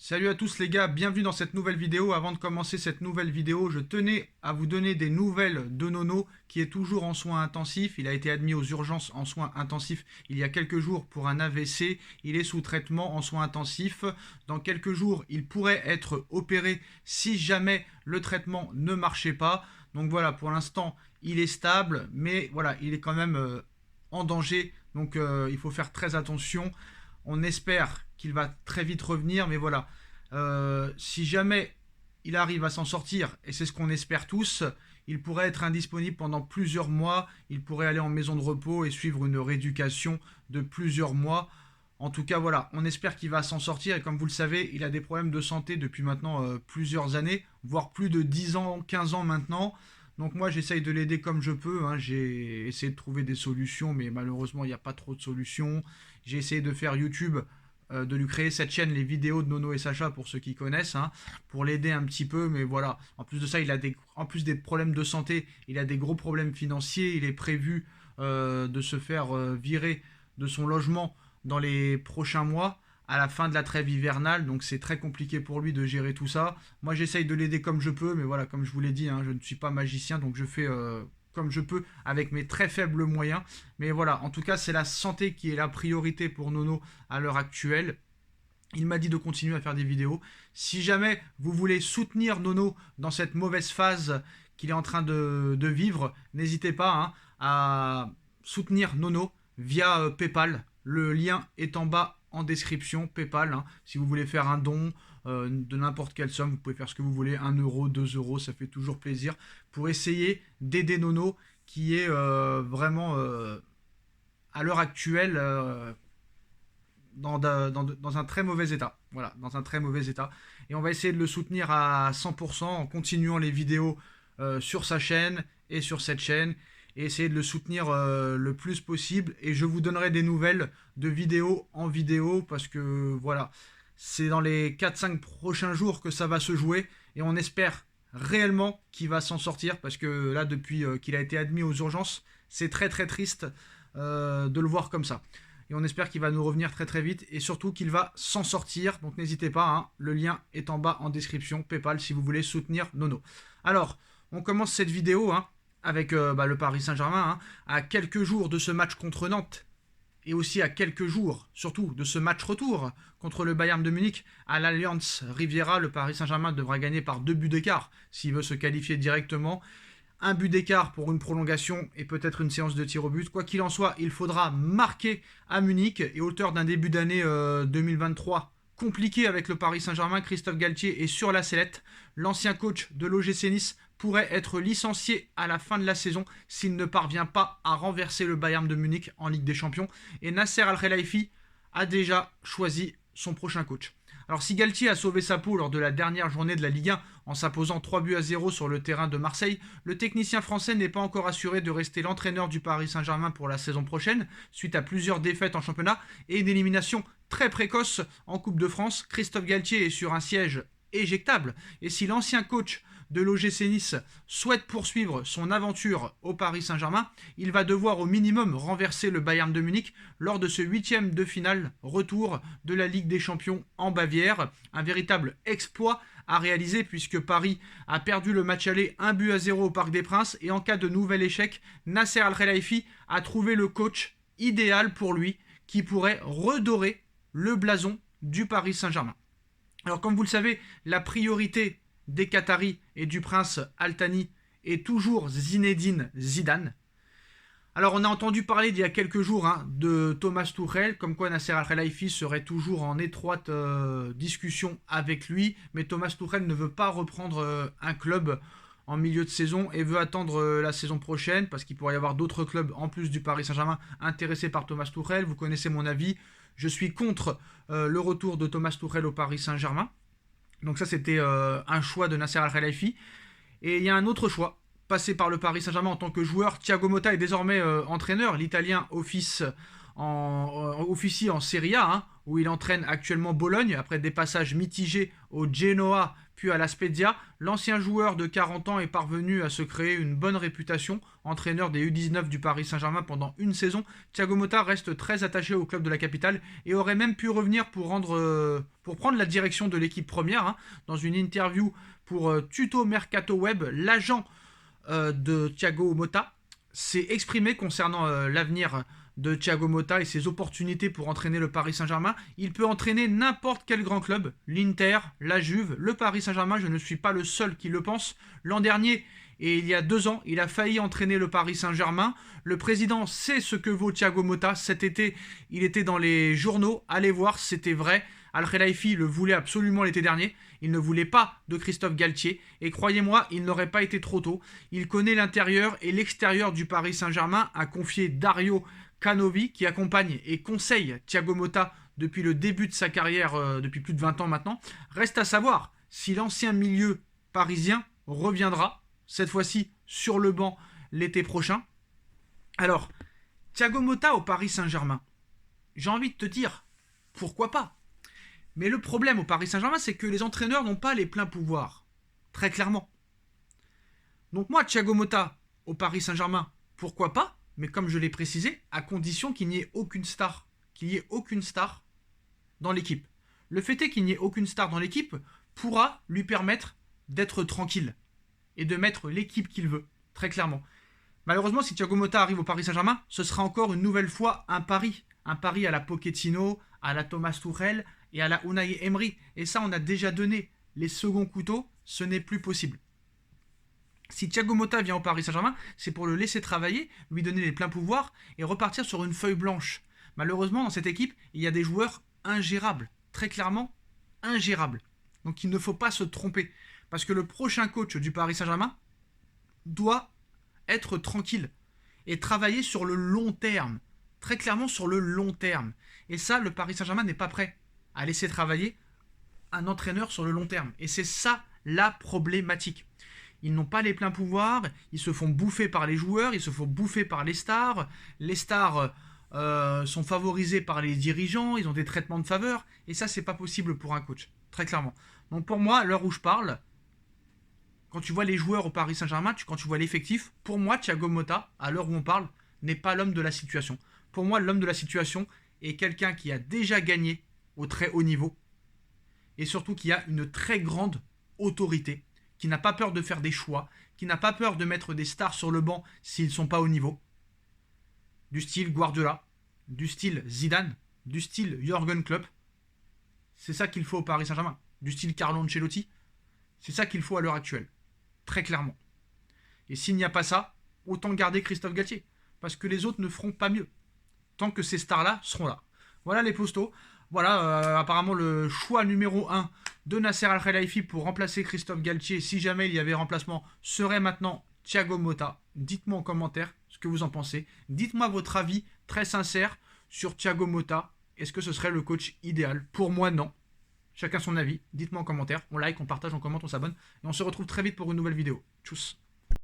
Salut à tous les gars, bienvenue dans cette nouvelle vidéo. Avant de commencer cette nouvelle vidéo, je tenais à vous donner des nouvelles de Nono qui est toujours en soins intensifs. Il a été admis aux urgences en soins intensifs il y a quelques jours pour un AVC. Il est sous traitement en soins intensifs. Dans quelques jours, il pourrait être opéré si jamais le traitement ne marchait pas. Donc voilà, pour l'instant, il est stable, mais voilà, il est quand même en danger. Donc il faut faire très attention. On espère qu'il va très vite revenir, mais voilà. Si jamais il arrive à s'en sortir, et c'est ce qu'on espère tous, il pourrait être indisponible pendant plusieurs mois. Il pourrait aller en maison de repos et suivre une rééducation de plusieurs mois. En tout cas, voilà, on espère qu'il va s'en sortir. Et comme vous le savez, il a des problèmes de santé depuis maintenant plusieurs années, voire plus de 10 ans, 15 ans maintenant. Donc moi, j'essaye de l'aider comme je peux, hein. J'ai essayé de trouver des solutions, mais malheureusement, il n'y a pas trop de solutions. J'ai essayé de faire YouTube, de lui créer cette chaîne, les vidéos de Nono et Sacha, pour ceux qui connaissent, hein, pour l'aider un petit peu. Mais voilà, en plus de ça, en plus des problèmes de santé, il a des gros problèmes financiers. Il est prévu de se faire virer de son logement dans les prochains mois, à la fin de la trêve hivernale, donc c'est très compliqué pour lui de gérer tout ça. Moi j'essaye de l'aider comme je peux, mais voilà, comme je vous l'ai dit, hein, je ne suis pas magicien, donc je fais comme je peux avec mes très faibles moyens. Mais voilà, en tout cas c'est la santé qui est la priorité pour Nono à l'heure actuelle. Il m'a dit de continuer à faire des vidéos. Si jamais vous voulez soutenir Nono dans cette mauvaise phase qu'il est en train de vivre, n'hésitez pas, hein, à soutenir Nono via PayPal. Le lien est en bas en description, PayPal, hein. Si vous voulez faire un don de n'importe quelle somme, vous pouvez faire ce que vous voulez, 1 euro, 2 euros, ça fait toujours plaisir, pour essayer d'aider Nono qui est vraiment à l'heure actuelle dans un très mauvais état. Voilà, dans un très mauvais état. Et on va essayer de le soutenir à 100% en continuant les vidéos sur sa chaîne et sur cette chaîne. Et essayer de le soutenir le plus possible. Et je vous donnerai des nouvelles de vidéo en vidéo parce que voilà, c'est dans les 4-5 prochains jours que ça va se jouer. Et on espère réellement qu'il va s'en sortir parce que là, depuis qu'il a été admis aux urgences, c'est très très triste de le voir comme ça. Et on espère qu'il va nous revenir très très vite et surtout qu'il va s'en sortir. Donc n'hésitez pas, hein, le lien est en bas en description, PayPal si vous voulez soutenir Nono. Alors, on commence cette vidéo avec le Paris Saint-Germain, hein, à quelques jours de ce match contre Nantes et aussi à quelques jours, surtout, de ce match retour contre le Bayern de Munich à l'Allianz Riviera. Le Paris Saint-Germain devra gagner par 2 buts d'écart s'il veut se qualifier directement. Un but d'écart pour une prolongation et peut-être une séance de tir au but. Quoi qu'il en soit, il faudra marquer à Munich et auteur d'un début d'année 2023 compliqué avec le Paris Saint-Germain, Christophe Galtier est sur la sellette. L'ancien coach de l'OGC Nice pourrait être licencié à la fin de la saison s'il ne parvient pas à renverser le Bayern de Munich en Ligue des Champions. Et Nasser Al-Khelaifi a déjà choisi son prochain coach. Alors si Galtier a sauvé sa peau lors de la dernière journée de la Ligue 1 en s'imposant 3 buts à 0 sur le terrain de Marseille, le technicien français n'est pas encore assuré de rester l'entraîneur du Paris Saint-Germain pour la saison prochaine, suite à plusieurs défaites en championnat et une élimination très précoce en Coupe de France. Christophe Galtier est sur un siège éjectable et si l'ancien coach de l'OGC Nice souhaite poursuivre son aventure au Paris Saint-Germain, il va devoir au minimum renverser le Bayern de Munich lors de ce 8e de finale retour de la Ligue des Champions en Bavière. Un véritable exploit à réaliser puisque Paris a perdu le match aller 1 but à 0 au Parc des Princes et en cas de nouvel échec, Nasser Al-Khelaifi a trouvé le coach idéal pour lui qui pourrait redorer le blason du Paris Saint-Germain. Alors comme vous le savez, la priorité des Qataris et du prince Al Thani est toujours Zinedine Zidane. Alors on a entendu parler il y a quelques jours de Thomas Tuchel, comme quoi Nasser Al-Khelaifi serait toujours en étroite discussion avec lui, mais Thomas Tuchel ne veut pas reprendre un club en milieu de saison et veut attendre la saison prochaine parce qu'il pourrait y avoir d'autres clubs en plus du Paris Saint-Germain intéressés par Thomas Tuchel. Vous connaissez mon avis, je suis contre le retour de Thomas Tuchel au Paris Saint-Germain. Donc ça, c'était un choix de Nasser Al-Khelaifi. Et il y a un autre choix, passé par le Paris Saint-Germain en tant que joueur. Thiago Motta est désormais entraîneur. L'Italien office officie en Serie A, hein, où il entraîne actuellement Bologne, après des passages mitigés au Genoa puis à la Spezia. L'ancien joueur de 40 ans est parvenu à se créer une bonne réputation, entraîneur des U19 du Paris Saint-Germain pendant une saison. Thiago Motta reste très attaché au club de la capitale et aurait même pu revenir pour prendre la direction de l'équipe première, hein. Dans une interview pour Tuto Mercato Web, l'agent de Thiago Motta s'est exprimé concernant l'avenir de Thiago Motta et ses opportunités pour entraîner le Paris Saint-Germain. Il peut entraîner n'importe quel grand club, l'Inter, la Juve, le Paris Saint-Germain, je ne suis pas le seul qui le pense. L'an dernier et il y a 2 ans, il a failli entraîner le Paris Saint-Germain. Le président sait ce que vaut Thiago Motta. Cet été, il était dans les journaux. Allez voir, c'était vrai. Al-Khelaifi le voulait absolument l'été dernier. Il ne voulait pas de Christophe Galtier. Et croyez-moi, il n'aurait pas été trop tôt. Il connaît l'intérieur et l'extérieur du Paris Saint-Germain, a confié Dario Canovi, qui accompagne et conseille Thiago Motta depuis le début de sa carrière, depuis plus de 20 ans maintenant. Reste à savoir si l'ancien milieu parisien reviendra, cette fois-ci sur le banc l'été prochain. Alors, Thiago Motta au Paris Saint-Germain, j'ai envie de te dire, pourquoi pas? Mais le problème au Paris Saint-Germain, c'est que les entraîneurs n'ont pas les pleins pouvoirs, très clairement. Donc moi, Thiago Motta au Paris Saint-Germain, pourquoi pas? Mais comme je l'ai précisé, à condition qu'il n'y ait aucune star. Qu'il n'y ait aucune star dans l'équipe. Le fait est qu'il n'y ait aucune star dans l'équipe pourra lui permettre d'être tranquille et de mettre l'équipe qu'il veut, très clairement. Malheureusement, si Thiago Motta arrive au Paris Saint-Germain, ce sera encore une nouvelle fois un pari. Un pari à la Pochettino, à la Thomas Tuchel et à la Unai Emery. Et ça, on a déjà donné les seconds couteaux, ce n'est plus possible. Si Thiago Motta vient au Paris Saint-Germain, c'est pour le laisser travailler, lui donner les pleins pouvoirs et repartir sur une feuille blanche. Malheureusement, dans cette équipe, il y a des joueurs ingérables, très clairement ingérables. Donc il ne faut pas se tromper, parce que le prochain coach du Paris Saint-Germain doit être tranquille et travailler sur le long terme, très clairement sur le long terme. Et ça, le Paris Saint-Germain n'est pas prêt à laisser travailler un entraîneur sur le long terme. Et c'est ça la problématique. Ils n'ont pas les pleins pouvoirs, ils se font bouffer par les joueurs, ils se font bouffer par les stars. Les stars sont favorisés par les dirigeants, ils ont des traitements de faveur. Et ça, c'est pas possible pour un coach, très clairement. Donc pour moi, à l'heure où je parle, quand tu vois les joueurs au Paris Saint-Germain, quand tu vois l'effectif, pour moi, Thiago Motta, à l'heure où on parle, n'est pas l'homme de la situation. Pour moi, l'homme de la situation est quelqu'un qui a déjà gagné au très haut niveau et surtout qui a une très grande autorité, qui n'a pas peur de faire des choix, qui n'a pas peur de mettre des stars sur le banc s'ils ne sont pas au niveau. Du style Guardiola, du style Zidane, du style Jürgen Klopp. C'est ça qu'il faut au Paris Saint-Germain. Du style Carlo Ancelotti. C'est ça qu'il faut à l'heure actuelle. Très clairement. Et s'il n'y a pas ça, autant garder Christophe Galtier. Parce que les autres ne feront pas mieux. Tant que ces stars-là seront là. Voilà les postos. Voilà, apparemment le choix numéro 1 de Nasser Al-Khelaifi pour remplacer Christophe Galtier, si jamais il y avait remplacement, serait maintenant Thiago Motta. Dites-moi en commentaire ce que vous en pensez. Dites-moi votre avis très sincère sur Thiago Motta. Est-ce que ce serait le coach idéal? Pour moi, non. Chacun son avis. Dites-moi en commentaire. On like, on partage, on commente, on s'abonne. Et on se retrouve très vite pour une nouvelle vidéo. Tchuss.